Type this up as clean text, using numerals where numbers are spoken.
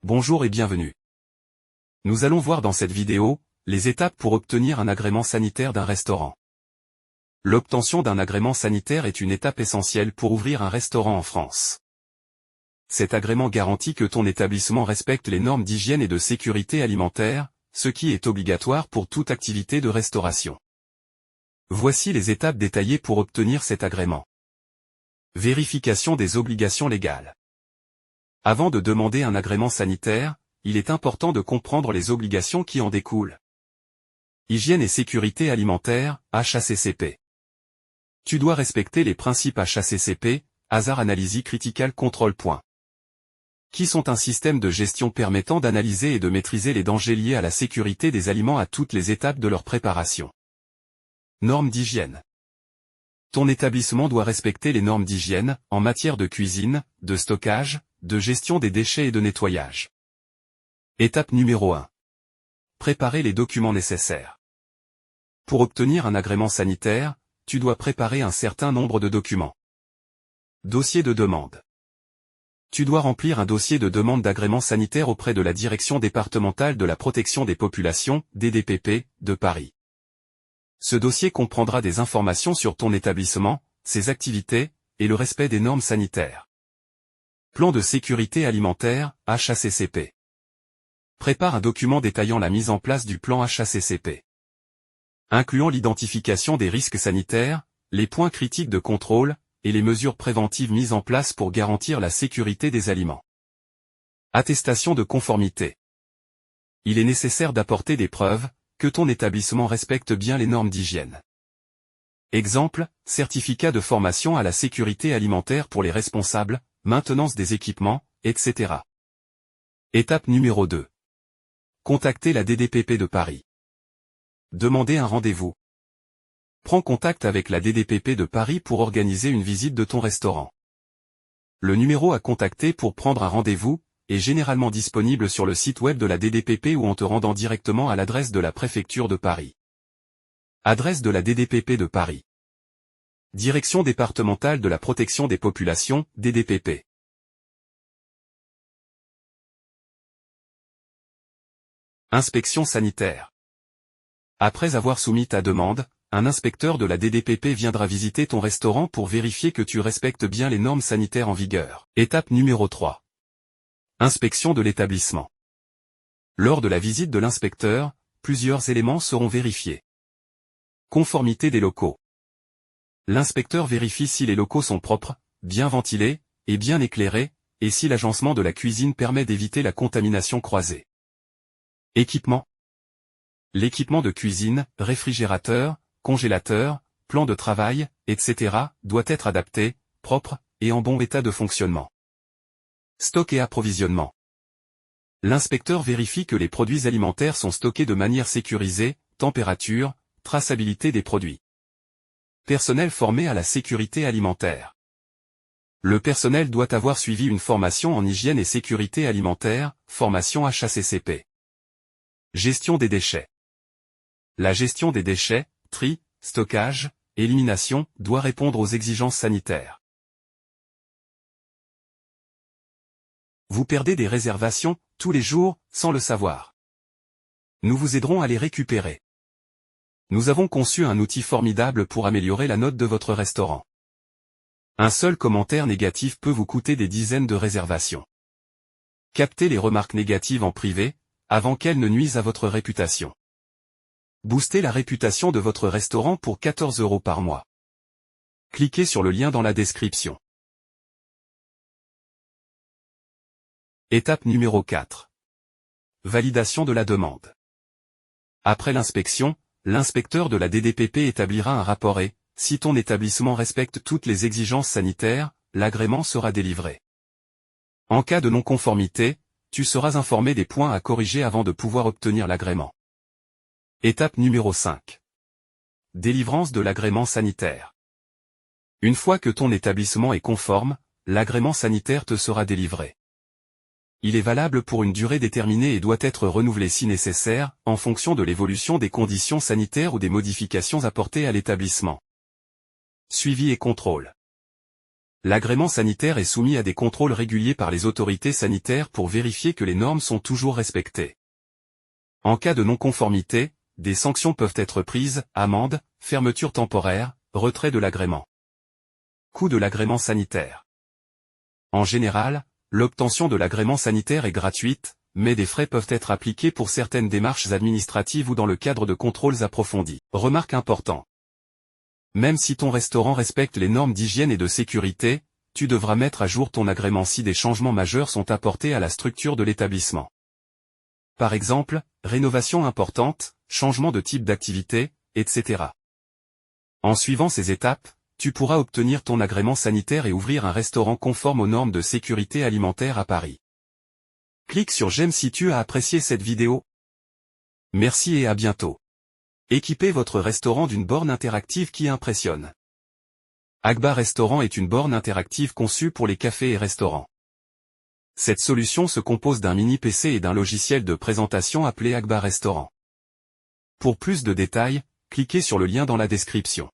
Bonjour et bienvenue. Nous allons voir dans cette vidéo, les étapes pour obtenir un agrément sanitaire d'un restaurant. L'obtention d'un agrément sanitaire est une étape essentielle pour ouvrir un restaurant en France. Cet agrément garantit que ton établissement respecte les normes d'hygiène et de sécurité alimentaire, ce qui est obligatoire pour toute activité de restauration. Voici les étapes détaillées pour obtenir cet agrément. Vérification des obligations légales. Avant de demander un agrément sanitaire, il est important de comprendre les obligations qui en découlent. Hygiène et sécurité alimentaire, HACCP. Tu dois respecter les principes HACCP, Hazard Analysis Critical Control. Qui sont un système de gestion permettant d'analyser et de maîtriser les dangers liés à la sécurité des aliments à toutes les étapes de leur préparation. Normes d'hygiène. Ton établissement doit respecter les normes d'hygiène, en matière de cuisine, de stockage, de gestion des déchets et de nettoyage. Étape numéro 1. Préparer les documents nécessaires. Pour obtenir un agrément sanitaire, tu dois préparer un certain nombre de documents. Dossier de demande. Tu dois remplir un dossier de demande d'agrément sanitaire auprès de la Direction départementale de la protection des populations, DDPP, de Paris. Ce dossier comprendra des informations sur ton établissement, ses activités, et le respect des normes sanitaires. Plan de sécurité alimentaire, HACCP. Prépare un document détaillant la mise en place du plan HACCP. Incluant l'identification des risques sanitaires, les points critiques de contrôle, et les mesures préventives mises en place pour garantir la sécurité des aliments. Attestation de conformité. Il est nécessaire d'apporter des preuves, que ton établissement respecte bien les normes d'hygiène. Exemple, certificat de formation à la sécurité alimentaire pour les responsables, maintenance des équipements, etc. Étape numéro 2. Contacter la DDPP de Paris. Demander un rendez-vous. Prends contact avec la DDPP de Paris pour organiser une visite de ton restaurant. Le numéro à contacter pour prendre un rendez-vous est généralement disponible sur le site web de la DDPP ou en te rendant directement à l'adresse de la préfecture de Paris. Adresse de la DDPP de Paris. Direction départementale de la protection des populations, DDPP. Inspection sanitaire. Après avoir soumis ta demande, un inspecteur de la DDPP viendra visiter ton restaurant pour vérifier que tu respectes bien les normes sanitaires en vigueur. Étape numéro 3. Inspection de l'établissement. Lors de la visite de l'inspecteur, plusieurs éléments seront vérifiés. Conformité des locaux. L'inspecteur vérifie si les locaux sont propres, bien ventilés, et bien éclairés, et si l'agencement de la cuisine permet d'éviter la contamination croisée. Équipement. L'équipement de cuisine, réfrigérateur, congélateur, plan de travail, etc., doit être adapté, propre, et en bon état de fonctionnement. Stock et approvisionnement. L'inspecteur vérifie que les produits alimentaires sont stockés de manière sécurisée, température, traçabilité des produits. Personnel formé à la sécurité alimentaire. Le personnel doit avoir suivi une formation en hygiène et sécurité alimentaire, formation HACCP. Gestion des déchets. La gestion des déchets, tri, stockage, élimination, doit répondre aux exigences sanitaires. Vous perdez des réservations, tous les jours, sans le savoir. Nous vous aiderons à les récupérer. Nous avons conçu un outil formidable pour améliorer la note de votre restaurant. Un seul commentaire négatif peut vous coûter des dizaines de réservations. Captez les remarques négatives en privé, avant qu'elles ne nuisent à votre réputation. Boostez la réputation de votre restaurant pour 14 € par mois. Cliquez sur le lien dans la description. Étape numéro 4. Validation de la demande. Après l'inspection, l'inspecteur de la DDPP établira un rapport et, si ton établissement respecte toutes les exigences sanitaires, l'agrément sera délivré. En cas de non-conformité, tu seras informé des points à corriger avant de pouvoir obtenir l'agrément. Étape numéro 5. Délivrance de l'agrément sanitaire. Une fois que ton établissement est conforme, l'agrément sanitaire te sera délivré. Il est valable pour une durée déterminée et doit être renouvelé si nécessaire, en fonction de l'évolution des conditions sanitaires ou des modifications apportées à l'établissement. Suivi et contrôle. L'agrément sanitaire est soumis à des contrôles réguliers par les autorités sanitaires pour vérifier que les normes sont toujours respectées. En cas de non-conformité, des sanctions peuvent être prises, amende, fermeture temporaire, retrait de l'agrément. Coût de l'agrément sanitaire. En général, l'obtention de l'agrément sanitaire est gratuite, mais des frais peuvent être appliqués pour certaines démarches administratives ou dans le cadre de contrôles approfondis. Remarque importante. Même si ton restaurant respecte les normes d'hygiène et de sécurité, tu devras mettre à jour ton agrément si des changements majeurs sont apportés à la structure de l'établissement. Par exemple, rénovation importante, changement de type d'activité, etc. En suivant ces étapes, tu pourras obtenir ton agrément sanitaire et ouvrir un restaurant conforme aux normes de sécurité alimentaire à Paris. Clique sur j'aime si tu as apprécié cette vidéo. Merci et à bientôt. Équipez votre restaurant d'une borne interactive qui impressionne. Agba Restaurant est une borne interactive conçue pour les cafés et restaurants. Cette solution se compose d'un mini PC et d'un logiciel de présentation appelé Agba Restaurant. Pour plus de détails, cliquez sur le lien dans la description.